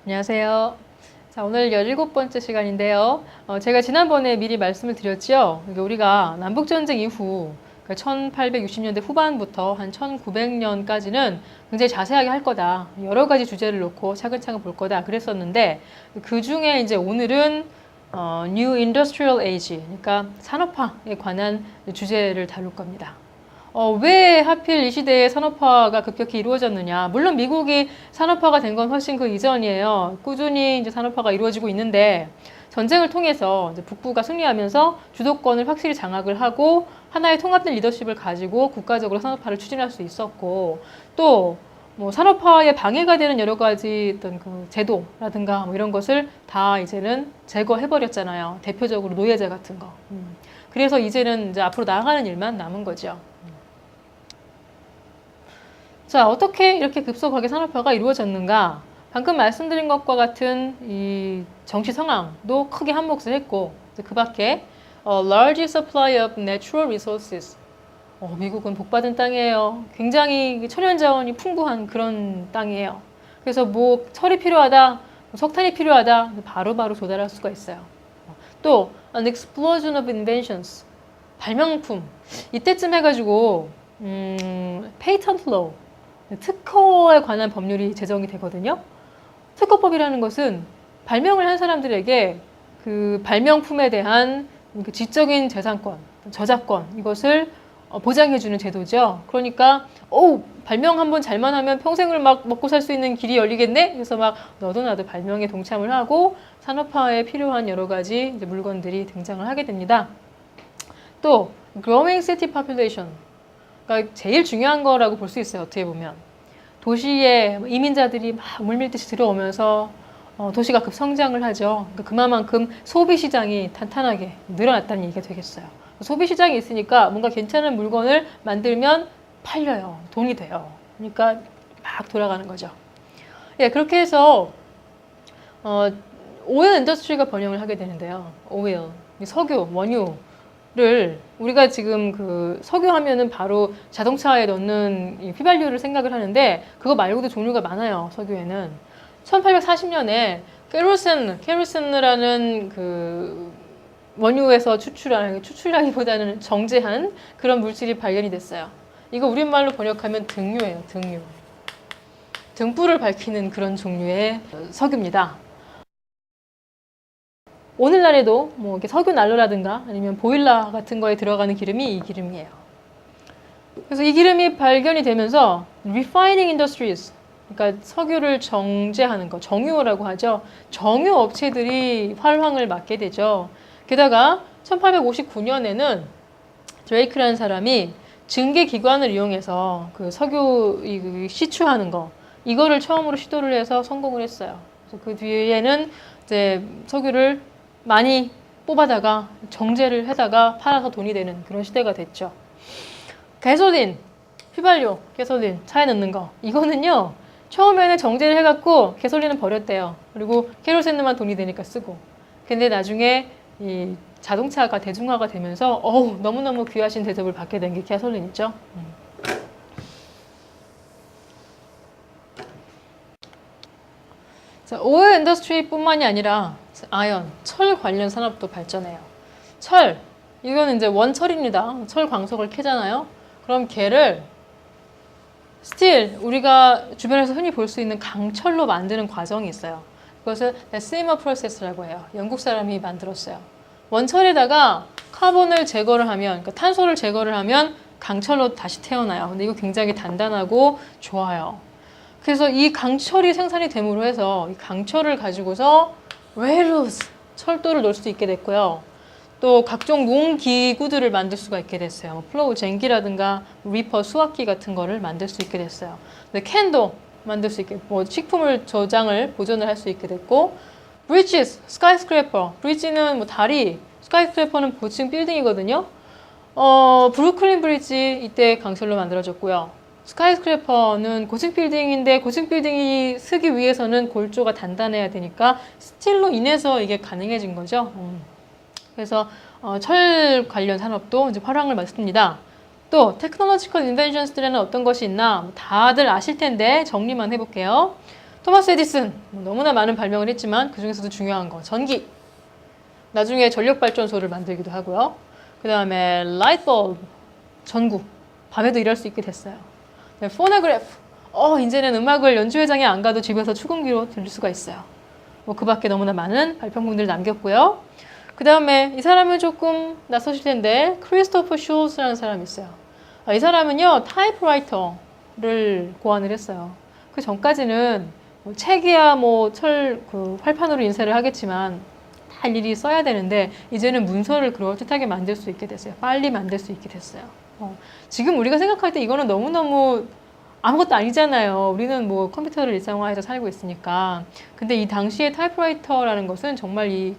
안녕하세요. 자, 오늘 17번째 시간인데요. 제가 지난번에 미리 말씀을 드렸죠. 우리가 남북전쟁 이후 1860년대 후반부터 한 1900년까지는 굉장히 자세하게 할 거다. 여러 가지 주제를 놓고 차근차근 볼 거다. 그랬었는데 그 중에 이제 오늘은 New Industrial Age, 그러니까 산업화에 관한 주제를 다룰 겁니다. 왜 하필 이 시대에 산업화가 급격히 이루어졌느냐. 물론 미국이 산업화가 된 건 훨씬 그 이전이에요. 꾸준히 이제 산업화가 이루어지고 있는데 전쟁을 통해서 이제 북부가 승리하면서 주도권을 확실히 장악을 하고 하나의 통합된 리더십을 가지고 국가적으로 산업화를 추진할 수 있었고 또 뭐 산업화에 방해가 되는 여러 가지 어떤 그 제도라든가 뭐 이런 것을 다 이제는 제거해버렸잖아요. 대표적으로 노예제 같은 거. 그래서 이제는 이제 앞으로 나아가는 일만 남은 거죠. 자, 어떻게 이렇게 급속하게 산업화가 이루어졌는가? 방금 말씀드린 것과 같은 이 정치 상황도 크게 한몫을 했고, 그 밖에 large supply of natural resources. 미국은 복받은 땅이에요. 굉장히 천연 자원이 풍부한 그런 땅이에요. 그래서 뭐 철이 필요하다, 석탄이 필요하다, 바로바로 조달할 수가 있어요. 또 an explosion of inventions. 발명품. 이때쯤 해가지고 patent law. 특허에 관한 법률이 제정이 되거든요. 특허법이라는 것은 발명을 한 사람들에게 그 발명품에 대한 지적인 재산권, 저작권 이것을 보장해주는 제도죠. 그러니까 발명 한번 잘만 하면 평생을 막 먹고 살 수 있는 길이 열리겠네? 그래서 막 너도 나도 발명에 동참을 하고 산업화에 필요한 여러 가지 이제 물건들이 등장을 하게 됩니다. 또 growing city population. 그러니까 제일 중요한 거라고 볼 수 있어요. 어떻게 보면. 도시에 이민자들이 막 물밀듯이 들어오면서 도시가 급성장을 하죠. 그러니까 그만큼 소비시장이 탄탄하게 늘어났다는 얘기가 되겠어요. 소비시장이 있으니까 뭔가 괜찮은 물건을 만들면 팔려요. 돈이 돼요. 그러니까 막 돌아가는 거죠. 예, 그렇게 해서 오일 인더스트리가 번영을 하게 되는데요. 오일, 석유, 원유를 우리가 지금 그 석유하면은 바로 자동차에 넣는 이 휘발유를 생각을 하는데 그거 말고도 종류가 많아요. 석유에는 1840년에 케로센이라는 그 원유에서 추출하기보다는 정제한 그런 물질이 발견이 됐어요. 이거 우리말로 번역하면 등유예요. 등유. 등불을 밝히는 그런 종류의 석유입니다. 오늘날에도 뭐 이렇게 석유 난로라든가 아니면 보일러 같은 거에 들어가는 기름이 이 기름이에요. 그래서 이 기름이 발견이 되면서 refining industries, 그러니까 석유를 정제하는 거, 정유라고 하죠. 정유 업체들이 활황을 맞게 되죠. 게다가 1859년에는 드레이크라는 사람이 증기기관을 이용해서 그 석유 시추하는 거, 이거를 처음으로 시도를 해서 성공을 했어요. 그래서 그 뒤에는 이제 석유를 많이 뽑아다가 정제를 해다가 팔아서 돈이 되는 그런 시대가 됐죠. 가솔린, 휘발유, 가솔린 차에 넣는 거. 이거는요. 처음에는 정제를 해갖고 가솔린은 버렸대요. 그리고 케로센만 돈이 되니까 쓰고. 근데 나중에 이 자동차가 대중화가 되면서 너무너무 귀하신 대접을 받게 된 게 가솔린이죠. 자, 오일 인더스트리뿐만이 아니라 아연, 철 관련 산업도 발전해요. 철, 이거는 이제 원철입니다. 철 광석을 캐잖아요. 그럼 걔를 스틸, 우리가 주변에서 흔히 볼 수 있는 강철로 만드는 과정이 있어요. 그것을 데시머 프로세스라고 해요. 영국 사람이 만들었어요. 원철에다가 카본을 제거를 하면, 그러니까 탄소를 제거를 하면 강철로 다시 태어나요. 근데 이거 굉장히 단단하고 좋아요. 그래서 이 강철이 생산이 됨으로 해서 이 강철을 가지고서 레일로스, 철도를 놓을 수 있게 됐고요. 또 각종 농기구들을 만들 수가 있게 됐어요. 플로우 쟁기라든가 리퍼 수확기 같은 거를 만들 수 있게 됐어요. 캔도 만들 수 있게, 뭐 식품을 저장을 보존을 할 수 있게 됐고, 브리지스, 스카이스크래퍼, 브리지는 뭐 다리, 스카이스크래퍼는 고층 빌딩이거든요. 브루클린 브리지 이때 강철로 만들어졌고요. 스카이스크래퍼는 고층 빌딩인데 고층 빌딩이 쓰기 위해서는 골조가 단단해야 되니까 스틸로 인해서 이게 가능해진 거죠. 그래서 철 관련 산업도 이제 활황을 맞습니다. 또 테크놀로지컬 인벤션스들에는 어떤 것이 있나 다들 아실 텐데 정리만 해볼게요. 토마스 에디슨 너무나 많은 발명을 했지만 그 중에서도 중요한 거 전기. 나중에 전력 발전소를 만들기도 하고요. 그 다음에 라이트 벌브 전구. 밤에도 일할 수 있게 됐어요. 포노그래프. 이제는 음악을 연주회장에 안 가도 집에서 축음기로 들을 수가 있어요. 그 밖에 너무나 많은 발명품들을 남겼고요. 그 다음에 이 사람은 조금 낯서실 텐데 크리스토퍼 슐스라는 사람이 있어요. 이 사람은요 타이프라이터를 고안을 했어요. 그 전까지는 책이야 활판으로 인쇄를 하겠지만 다 일일이 써야 되는데 이제는 문서를 그럴듯하게 만들 수 있게 됐어요. 빨리 만들 수 있게 됐어요. 지금 우리가 생각할 때 이거는 너무너무 아무것도 아니잖아요. 우리는 컴퓨터를 일상화해서 살고 있으니까. 근데 이 당시에 타이프라이터라는 것은 정말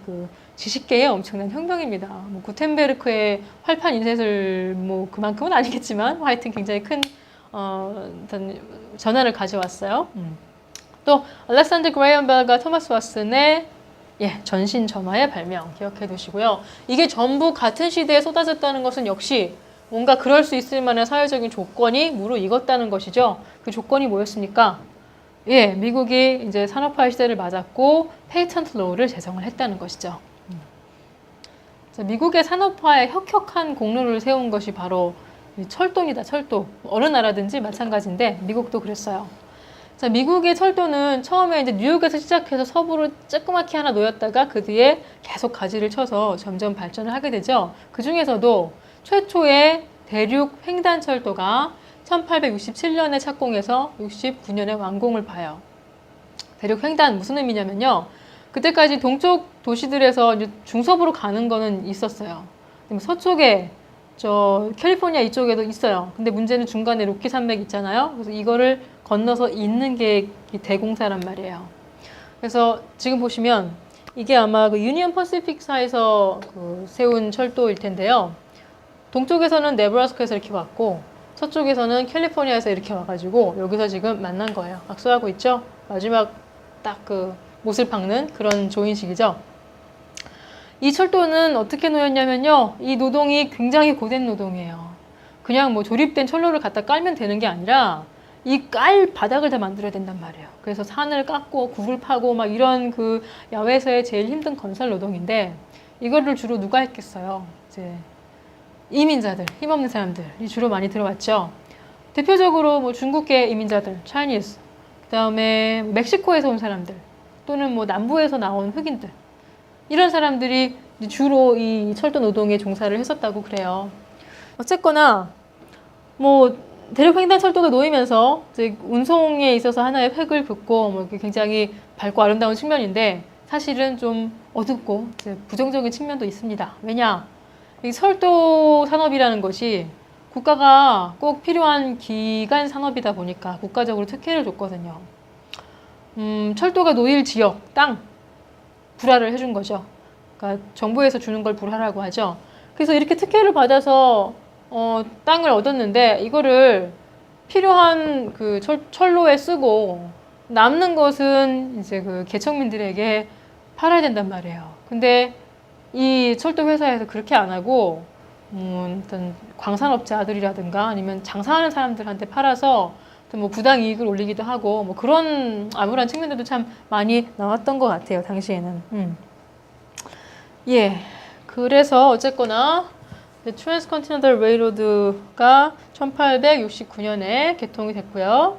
지식계의 엄청난 혁명입니다. 구텐베르크의 활판 인쇄술 그만큼은 아니겠지만 하여튼 굉장히 큰 어떤 전환을 가져왔어요. 또 알렉산더 그레이엄 벨과 토마스 왓슨의 전신 전화의 발명 기억해 두시고요. 이게 전부 같은 시대에 쏟아졌다는 것은 역시 뭔가 그럴 수 있을 만한 사회적인 조건이 무르익었다는 것이죠. 그 조건이 뭐였습니까? 미국이 이제 산업화 시대를 맞았고 페이턴트 로우를 제정을 했다는 것이죠. 미국의 산업화에 혁혁한 공로를 세운 것이 바로 철도입니다. 철도. 어느 나라든지 마찬가지인데 미국도 그랬어요. 자, 미국의 철도는 처음에 이제 뉴욕에서 시작해서 서부로 조그맣게 하나 놓였다가 그 뒤에 계속 가지를 쳐서 점점 발전을 하게 되죠. 그 중에서도 최초의 대륙 횡단철도가 1867년에 착공해서 69년에 완공을 봐요. 대륙 횡단 무슨 의미냐면요. 그때까지 동쪽 도시들에서 이제 중서부로 가는 거는 있었어요. 서쪽에 캘리포니아 이쪽에도 있어요. 근데 문제는 중간에 로키 산맥 있잖아요. 그래서 이거를 건너서 있는 게 대공사란 말이에요. 그래서 지금 보시면 이게 아마 유니언 퍼시픽사에서 세운 철도일 텐데요. 동쪽에서는 네브라스카에서 이렇게 왔고 서쪽에서는 캘리포니아에서 이렇게 와가지고 여기서 지금 만난 거예요. 악수하고 있죠? 마지막 딱 못을 박는 그런 조인식이죠. 이 철도는 어떻게 놓였냐면요. 이 노동이 굉장히 고된 노동이에요. 그냥 조립된 철로를 갖다 깔면 되는 게 아니라 이 깔 바닥을 다 만들어야 된단 말이에요. 그래서 산을 깎고 굴을 파고 이런 야외에서의 제일 힘든 건설 노동인데 이거를 주로 누가 했겠어요? 이제 이민자들, 힘없는 사람들이 주로 많이 들어왔죠. 대표적으로 중국계 이민자들, 차이니스, 그 다음에 멕시코에서 온 사람들, 또는 남부에서 나온 흑인들, 이런 사람들이 주로 이 철도 노동에 종사를 했었다고 그래요. 어쨌거나 대륙 횡단 철도가 놓이면서 이제 운송에 있어서 하나의 획을 긋고 굉장히 밝고 아름다운 측면인데 사실은 좀 어둡고 이제 부정적인 측면도 있습니다. 왜냐? 이 철도 산업이라는 것이 국가가 꼭 필요한 기간 산업이다 보니까 국가적으로 특혜를 줬거든요. 철도가 놓일 지역, 땅, 불화를 해준 거죠. 그러니까 정부에서 주는 걸 불화라고 하죠. 그래서 이렇게 특혜를 받아서 땅을 얻었는데 이거를 필요한 철로에 쓰고 남는 것은 이제 개척민들에게 팔아야 된단 말이에요. 근데 이 철도 회사에서 그렇게 안 하고 어떤 광산업자들이라든가 아니면 장사하는 사람들한테 팔아서 부당 이익을 올리기도 하고 그런 암울한 측면들도 참 많이 나왔던 것 같아요. 당시에는. 그래서 어쨌거나 트랜스컨티넨탈 레일로드가 1869년에 개통이 됐고요.